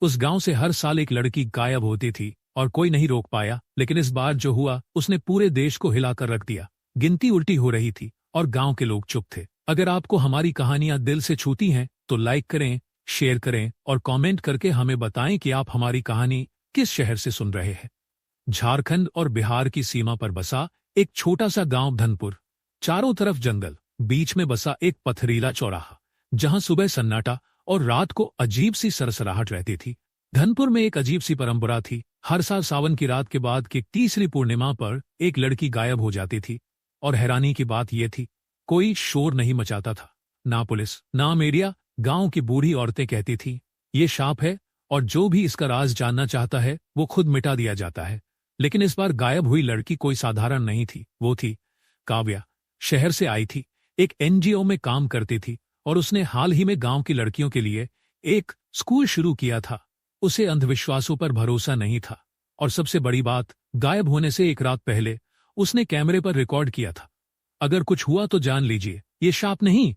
उस गांव से हर साल एक लड़की गायब होती थी और कोई नहीं रोक पाया, लेकिन इस बार जो हुआ उसने पूरे देश को हिलाकर रख दिया। गिनती उल्टी हो रही थी और गांव के लोग चुप थे। अगर आपको हमारी कहानियां दिल से छूती हैं तो लाइक करें, शेयर करें और कमेंट करके हमें बताएं कि आप हमारी कहानी किस शहर से सुन रहे हैं। झारखंड और बिहार की सीमा पर बसा एक छोटा सा गांव धनपुर। चारों तरफ जंगल, बीच में बसा एक पथरीला चौराहा जहां सुबह सन्नाटा और रात को अजीब सी सरसराहट रहती थी। धनपुर में एक अजीब सी परंपरा थी। हर साल सावन की रात के बाद की तीसरी पूर्णिमा पर एक लड़की गायब हो जाती थी। और हैरानी की बात यह थी, कोई शोर नहीं मचाता था, ना पुलिस ना मीडिया। गांव की बूढ़ी औरतें कहती थीं, ये शाप है और जो भी इसका राज जानना चाहता है वो खुद मिटा दिया जाता है। लेकिन इस बार गायब हुई लड़की कोई साधारण नहीं थी, वो थी काव्या। शहर से आई थी, एक एनजीओ में काम करती थी और उसने हाल ही में गांव की लड़कियों के लिए एक स्कूल शुरू किया था। उसे अंधविश्वासों पर भरोसा नहीं था और सबसे बड़ी बात, गायब होने से एक रात पहले उसने कैमरे पर रिकॉर्ड किया था। अगर कुछ हुआ तो जान लीजिए, ये शाप नहीं,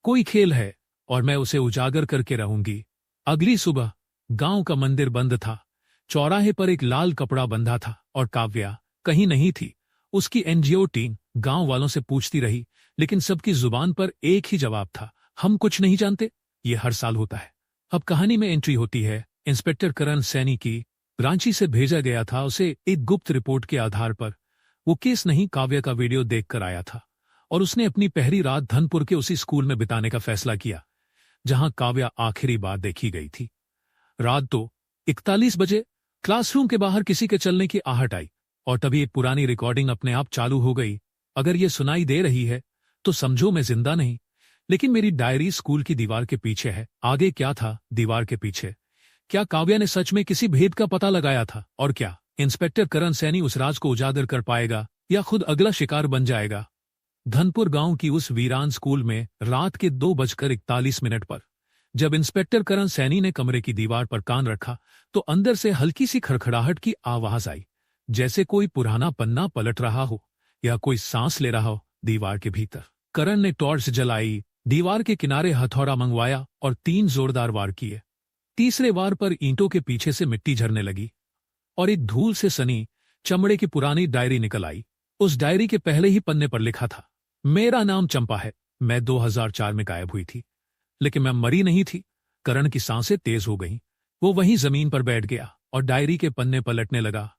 कोई खेल है और मैं उसे उजागर करके रहूंगी। अगली सुबह गांव का मंदिर बंद था, चौराहे पर एक लाल कपड़ा बंधा था और काव्या कहीं नहीं थी। उसकी एनजीओ टीम गांव वालों से पूछती रही, लेकिन सबकी जुबान पर एक ही जवाब था, हम कुछ नहीं जानते। ये हर साल होता है। अब कहानी में एंट्री होती है इंस्पेक्टर करण सैनी की। रांची से भेजा गया था उसे एक गुप्त रिपोर्ट के आधार पर। वो केस नहीं, काव्या का वीडियो देखकर आया था और उसने अपनी पहली रात धनपुर के उसी स्कूल में बिताने का फैसला किया जहां काव्या आखिरी बार देखी गई थी। रात 2:41 बजे क्लासरूम के बाहर किसी के चलने की आहट आई और तभी एक पुरानी रिकॉर्डिंग अपने आप चालू हो गई। अगर ये सुनाई दे रही है तो समझो मैं जिंदा नहीं, लेकिन मेरी डायरी स्कूल की दीवार के पीछे है। आगे क्या था दीवार के पीछे? क्या काव्या ने सच में किसी भेद का पता लगाया था? और क्या इंस्पेक्टर करण सैनी उस राज को उजागर कर पाएगा या खुद अगला शिकार बन जाएगा? धनपुर गांव की उस वीरान स्कूल में रात के 2:41 पर जब इंस्पेक्टर करण सैनी ने कमरे की दीवार पर कान रखा तो अंदर से हल्की सी खड़खड़ाहट की आवाज आई, जैसे कोई पुराना पन्ना पलट रहा हो या कोई सांस ले रहा हो दीवार के भीतर। करण ने टॉर्च जलाई, दीवार के किनारे हथौड़ा मंगवाया और 3 जोरदार वार किए। तीसरे वार पर ईंटों के पीछे से मिट्टी झरने लगी और एक धूल से सनी चमड़े की पुरानी डायरी निकल आई। उस डायरी के पहले ही पन्ने पर लिखा था, मेरा नाम चंपा है, मैं 2004 में गायब हुई थी, लेकिन मैं मरी नहीं थी। करण की सांसें तेज हो गईं। वो वहीं जमीन पर बैठ गया और डायरी के पन्ने पलटने लगा।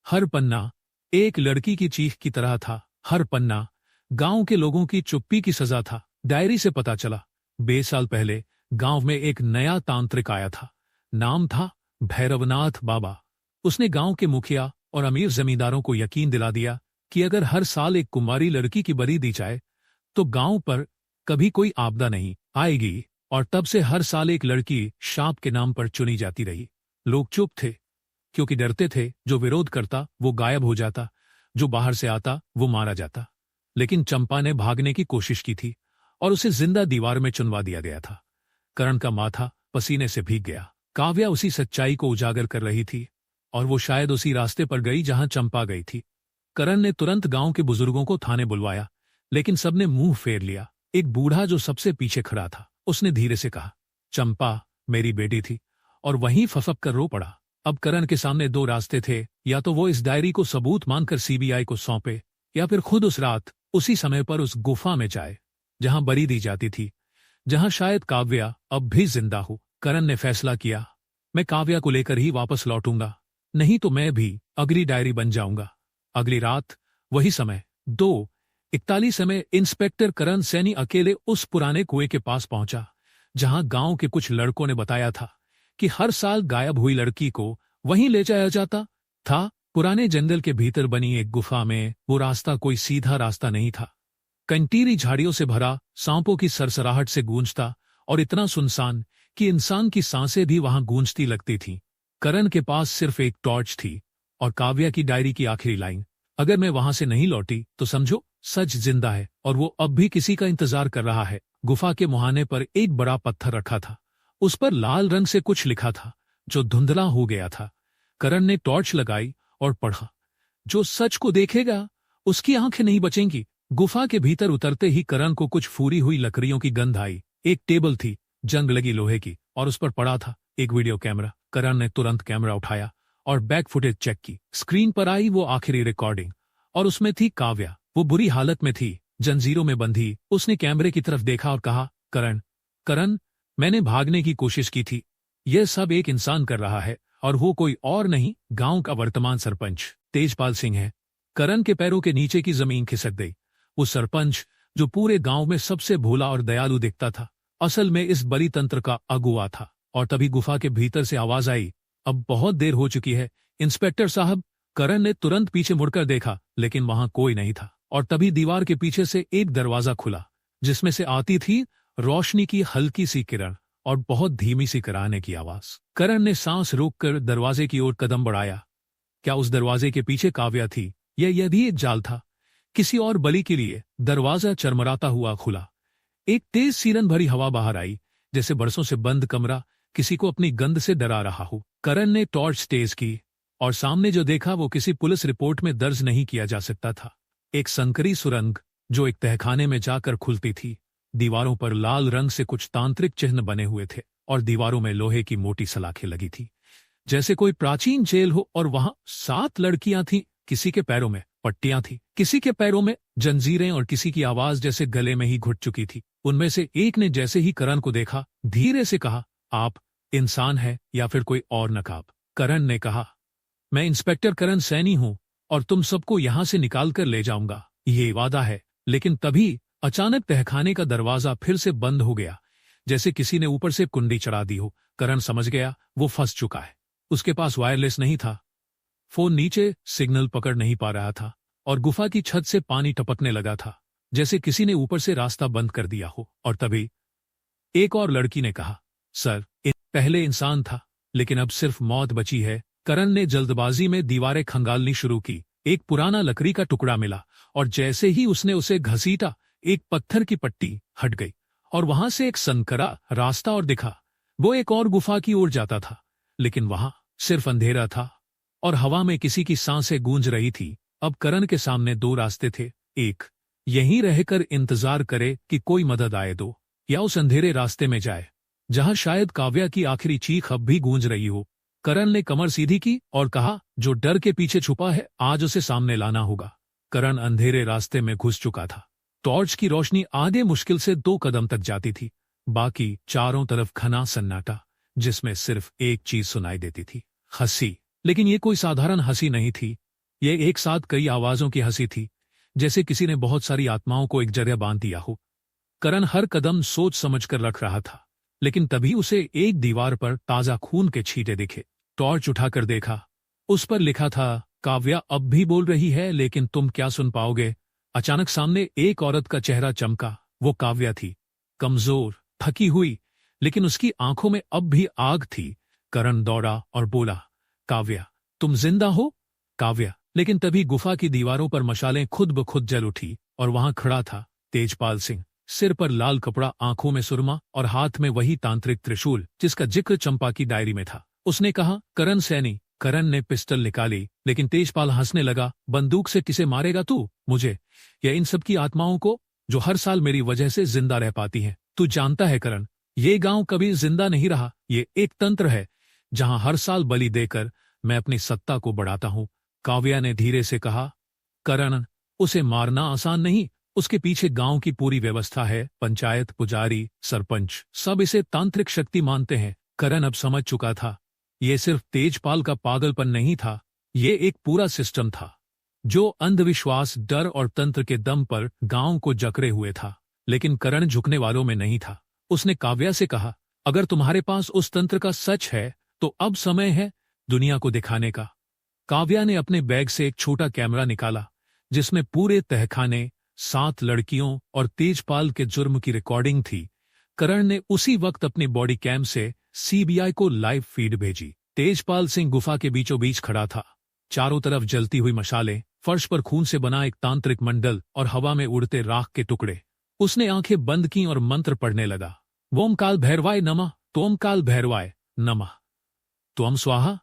हर पन्ना एक लड़की की चीख की तरह था, हर पन्ना गांव के लोगों की चुप्पी की सजा था। डायरी से पता चला 20 साल पहले गांव में एक नया तांत्रिक आया था। नाम था भैरवनाथ बाबा। उसने गांव के मुखिया और अमीर जमींदारों को यकीन दिला दिया कि अगर हर साल एक कुमारी लड़की की बलि दी जाए तो गांव पर कभी कोई आपदा नहीं आएगी। और तब से हर साल एक लड़की शाप के नाम पर चुनी जाती रही। लोग चुप थे क्योंकि डरते थे, जो विरोध करता वो गायब हो जाता, जो बाहर से आता वो मारा जाता। लेकिन चंपा ने भागने की कोशिश की थी और उसे जिंदा दीवार में चुनवा दिया गया था। करण का माथा पसीने से भीग गया। काव्या उसी सच्चाई को उजागर कर रही थी और वो शायद उसी रास्ते पर गई जहां चंपा गई थी। करण ने तुरंत गांव के बुजुर्गों को थाने बुलवाया, लेकिन सबने मुंह फेर लिया। एक बूढ़ा जो सबसे पीछे खड़ा था, उसने धीरे से कहा, चंपा मेरी बेटी थी, और वहीं फसक कर रो पड़ा। अब करण के सामने 2 रास्ते थे, या तो वो इस डायरी को सबूत मानकर सीबीआई को सौंपे या फिर खुद उस रात उसी समय पर उस गुफा में जाए जहां बलि दी जाती थी, जहां शायद काव्या अब भी जिंदा हो। करण ने फैसला किया, मैं काव्या को लेकर ही वापस लौटूंगा, नहीं तो मैं भी अगली डायरी बन जाऊंगा। अगली रात वही समय 2:41 में इंस्पेक्टर करण सैनी अकेले उस पुराने कुएं के पास पहुंचा जहां गांव के कुछ लड़कों ने बताया था कि हर साल गायब हुई लड़की को वहीं ले जाया जाता था। पुराने जंगल के भीतर बनी एक गुफा में वो रास्ता कोई सीधा रास्ता नहीं था। कंटीरी झाड़ियों से भरा, सांपों की सरसराहट से गूंजता और इतना सुनसान कि इंसान की सांसें भी वहां गूंजती लगती थीं। करण के पास सिर्फ एक टॉर्च थी और काव्या की डायरी की आखिरी लाइन, अगर मैं वहां से नहीं लौटी तो समझो सच जिंदा है और वो अब भी किसी का इंतजार कर रहा है। गुफा के मुहाने पर एक बड़ा पत्थर रखा था, उस पर लाल रंग से कुछ लिखा था जो धुंधला हो गया था। करण ने टॉर्च लगाई और पढ़ा, जो सच को देखेगा उसकी आंखें नहीं बचेंगी। गुफा के भीतर उतरते ही करण को कुछ फूरी हुई लकड़ियों की गंध आई। एक टेबल थी, जंग लगी लोहे की, और उस पर पड़ा था एक वीडियो कैमरा। करण ने तुरंत कैमरा उठाया और बैक फुटेज चेक की। स्क्रीन पर आई वो आखिरी रिकॉर्डिंग और उसमें थी काव्या। वो बुरी हालत में थी, जंजीरों में बंधी। उसने कैमरे की तरफ देखा और कहा, करण, करण, मैंने भागने की कोशिश की थी। यह सब एक इंसान कर रहा है और वो कोई और नहीं, गांव का वर्तमान सरपंच तेजपाल सिंह है। करण के पैरों के नीचे की जमीन खिसक गई। वो सरपंच जो पूरे गांव में सबसे भोला और दयालु दिखता था, असल में इस बली तंत्र का अगुवा था। और तभी गुफा के भीतर से आवाज आई, अब बहुत देर हो चुकी है, इंस्पेक्टर साहब। करण ने तुरंत पीछे मुड़कर देखा, लेकिन वहां कोई नहीं था। और तभी दीवार के पीछे से एक दरवाजा खुला, जिसमें से आती थी रोशनी की हल्की सी किरण और बहुत धीमी सी कराने की आवाज। करण ने सांस रोककर दरवाजे की ओर कदम बढ़ाया। क्या उस दरवाजे के पीछे काव्या थी? यह भी एक जाल था, किसी और बलि के लिए। दरवाजा चरमराता हुआ खुला। एक तेज सीरन भरी हवा बाहर आई, जैसे बरसों से बंद कमरा किसी को अपनी गंध से डरा रहा हो। करण ने टॉर्च तेज की और सामने जो देखा वो किसी पुलिस रिपोर्ट में दर्ज नहीं किया जा सकता था। एक संकरी सुरंग जो एक तहखाने में जाकर खुलती थी। दीवारों पर लाल रंग से कुछ तांत्रिक चिन्ह बने हुए थे और दीवारों में लोहे की मोटी सलाखें लगी थी, जैसे कोई प्राचीन जेल हो। और वहां 7 लड़कियां थीं। किसी के पैरों में पट्टियां थी, किसी के पैरों में जंजीरें और किसी की आवाज जैसे गले में ही घुट चुकी थी। उनमें से एक ने जैसे ही करण को देखा, धीरे से कहा, आप इंसान है या फिर कोई और नकाब? करण ने कहा, मैं इंस्पेक्टर करण सैनी हूं और तुम सबको यहां से निकाल कर ले जाऊंगा, ये वादा है। लेकिन तभी अचानक तहखाने का दरवाजा फिर से बंद हो गया, जैसे किसी ने ऊपर से कुंडी चढ़ा दी हो। करण समझ गया वो फंस चुका है। उसके पास वायरलेस नहीं था, फोन नीचे सिग्नल पकड़ नहीं पा रहा था और गुफा की छत से पानी टपकने लगा था, जैसे किसी ने ऊपर से रास्ता बंद कर दिया हो। और तभी एक और लड़की ने कहा, सर, पहले इंसान था लेकिन अब सिर्फ मौत बची है। करण ने जल्दबाजी में दीवारें खंगालनी शुरू की। एक पुराना लकड़ी का टुकड़ा मिला और जैसे ही उसने उसे घसीटा, एक पत्थर की पट्टी हट गई और वहां से एक संकरा रास्ता और दिखा। वो एक और गुफा की ओर जाता था, लेकिन वहां सिर्फ अंधेरा था और हवा में किसी की सांसें गूंज रही थी। अब करण के सामने 2 रास्ते थे। एक, यहीं रहकर इंतजार करे कि कोई मदद आए, दो, या उस अंधेरे रास्ते में जाए जहां शायद काव्या की आखिरी चीख अब भी गूंज रही हो। करण ने कमर सीधी की और कहा, जो डर के पीछे छुपा है आज उसे सामने लाना होगा। करण अंधेरे रास्ते में घुस चुका था। टॉर्च की रोशनी आगे मुश्किल से 2 कदम तक जाती थी, बाकी चारों तरफ घना सन्नाटा, जिसमें सिर्फ एक चीज सुनाई देती थी, हंसी। लेकिन ये कोई साधारण हंसी नहीं थी, ये एक साथ कई आवाजों की हंसी थी, जैसे किसी ने बहुत सारी आत्माओं को एक जगह बांध दिया हो। करण हर कदम सोच समझकर रख रहा था, लेकिन तभी उसे एक दीवार पर ताजा खून के छींटे दिखे। टॉर्च उठाकर देखा, उस पर लिखा था, काव्या अब भी बोल रही है लेकिन तुम क्या सुन पाओगे। अचानक सामने एक औरत का चेहरा चमका। वो काव्या थी, कमजोर, थकी हुई, लेकिन उसकी आंखों में अब भी आग थी। करण दौड़ा और बोला, काव्या, तुम जिंदा हो? काव्या। लेकिन तभी गुफा की दीवारों पर मशालें खुद ब खुद जल उठी और वहां खड़ा था तेजपाल सिंह, सिर पर लाल कपड़ा, आंखों में सुरमा और हाथ में वही तांत्रिक त्रिशूल जिसका जिक्र चंपा की डायरी में था। उसने कहा, करण सैनी। करण ने पिस्टल निकाली, लेकिन तेजपाल हंसने लगा, बंदूक से किसे मारेगा तू? मुझे, या इन सब की आत्माओं को जो हर साल मेरी वजह से जिंदा रह पाती हैं। तू जानता है करण, ये गांव कभी जिंदा नहीं रहा। ये एक तंत्र है जहां हर साल बलि देकर मैं अपनी सत्ता को बढ़ाता हूं। काव्या ने धीरे से कहा, करण, उसे मारना आसान नहीं, उसके पीछे गांव की पूरी व्यवस्था है। पंचायत, पुजारी, सरपंच, सब इसे तांत्रिक शक्ति मानते हैं। करण अब समझ चुका था, ये सिर्फ तेजपाल का पागलपन नहीं था, ये एक पूरा सिस्टम था जो अंधविश्वास, डर और तंत्र के दम पर गांव को जकड़े हुए था। लेकिन करण झुकने वालों में नहीं था। उसने काव्या से कहा, अगर तुम्हारे पास उस तंत्र का सच है तो अब समय है दुनिया को दिखाने का। काव्या ने अपने बैग से एक छोटा कैमरा निकाला, जिसमें पूरे तहखाने, 7 लड़कियों और तेजपाल के जुर्म की रिकॉर्डिंग थी। करण ने उसी वक्त अपनी बॉडी कैम से सीबीआई को लाइव फीड भेजी। तेजपाल सिंह गुफा के बीचों बीच खड़ा था, चारों तरफ जलती हुई मशालें, फर्श पर खून से बना एक तांत्रिक मंडल और हवा में उड़ते राख के टुकड़े। उसने आंखें बंद की और मंत्र पढ़ने लगा, वोम काल भैरवाय नमः, तोम काल भैरवाय नमः, त्वम स्वाहा,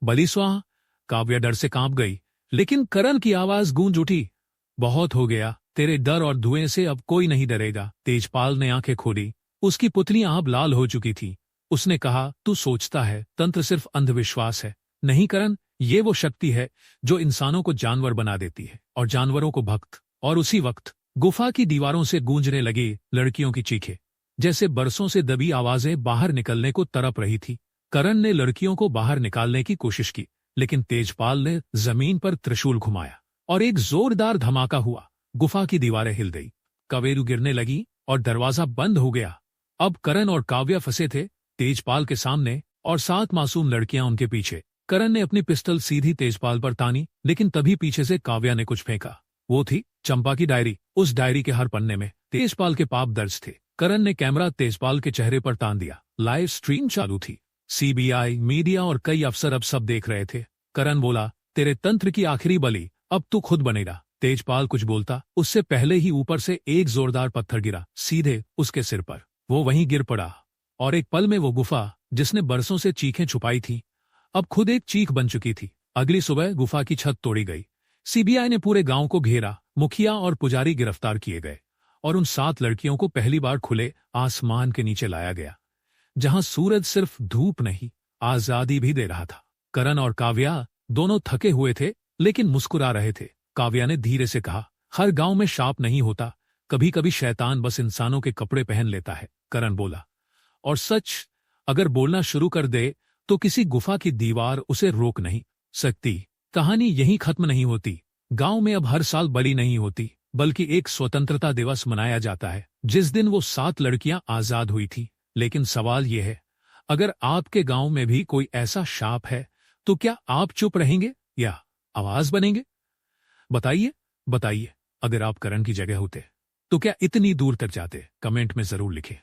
बलि स्वाहा। काव्या डर से कांप गई, लेकिन करण की आवाज गूंज उठी, बहुत हो गया, तेरे डर और धुएं से अब कोई नहीं डरेगा। तेजपाल ने आंखें खोली, उसकी पुतलियां अब लाल हो चुकी थी उसने कहा, तू सोचता है तंत्र सिर्फ अंधविश्वास है। नहीं करण, ये वो शक्ति है जो इंसानों को जानवर बना देती है और जानवरों को भक्त। और उसी वक्त गुफा की दीवारों से गूंजने लगी लड़कियों की चीखें, जैसे बरसों से दबी आवाजें बाहर निकलने को तड़प रही थी। करण ने लड़कियों को बाहर निकालने की कोशिश की, लेकिन तेजपाल ने जमीन पर त्रिशूल घुमाया और एक जोरदार धमाका हुआ। गुफा की दीवारें हिल गई, कवेरू गिरने लगी और दरवाजा बंद हो गया। अब करण और काव्या फंसे थे तेजपाल के सामने और 7 मासूम लड़कियां उनके पीछे। करण ने अपनी पिस्टल सीधी तेजपाल पर तानी, लेकिन तभी पीछे से काव्या ने कुछ फेंका। वो थी चंपा की डायरी। उस डायरी के हर पन्ने में तेजपाल के पाप दर्ज थे। करण ने कैमरा तेजपाल के चेहरे पर तान दिया। लाइव स्ट्रीम चालू थी। सीबीआई, मीडिया और कई अफसर अब सब देख रहे थे। करण बोला, तेरे तंत्र की आखिरी बलि अब तू खुद बनेगा। तेजपाल कुछ बोलता, उससे पहले ही ऊपर से एक जोरदार पत्थर गिरा सीधे उसके सिर पर। वो वहीं गिर पड़ा और एक पल में वो गुफा, जिसने बरसों से चीखें छुपाई थी, अब खुद एक चीख बन चुकी थी। अगली सुबह गुफा की छत तोड़ी गई। सीबीआई ने पूरे गांव को घेरा। मुखिया और पुजारी गिरफ्तार किए गए और उन 7 लड़कियों को पहली बार खुले आसमान के नीचे लाया गया, जहां सूरज सिर्फ धूप नहीं, आजादी भी दे रहा था। करण और काव्या दोनों थके हुए थे, लेकिन मुस्कुरा रहे थे। काव्या ने धीरे से कहा, हर गांव में शाप नहीं होता, कभी कभी शैतान बस इंसानों के कपड़े पहन लेता है। करण बोला, और सच अगर बोलना शुरू कर दे तो किसी गुफा की दीवार उसे रोक नहीं सकती। कहानी यहीं खत्म नहीं होती। गांव में अब हर साल बलि नहीं होती, बल्कि एक स्वतंत्रता दिवस मनाया जाता है, जिस दिन वो 7 लड़कियां आजाद हुई थी। लेकिन सवाल यह है, अगर आपके गांव में भी कोई ऐसा शाप है, तो क्या आप चुप रहेंगे या आवाज बनेंगे? बताइए बताइए। अगर आप करण की जगह होते तो क्या इतनी दूर तक जाते? कमेंट में जरूर लिखें।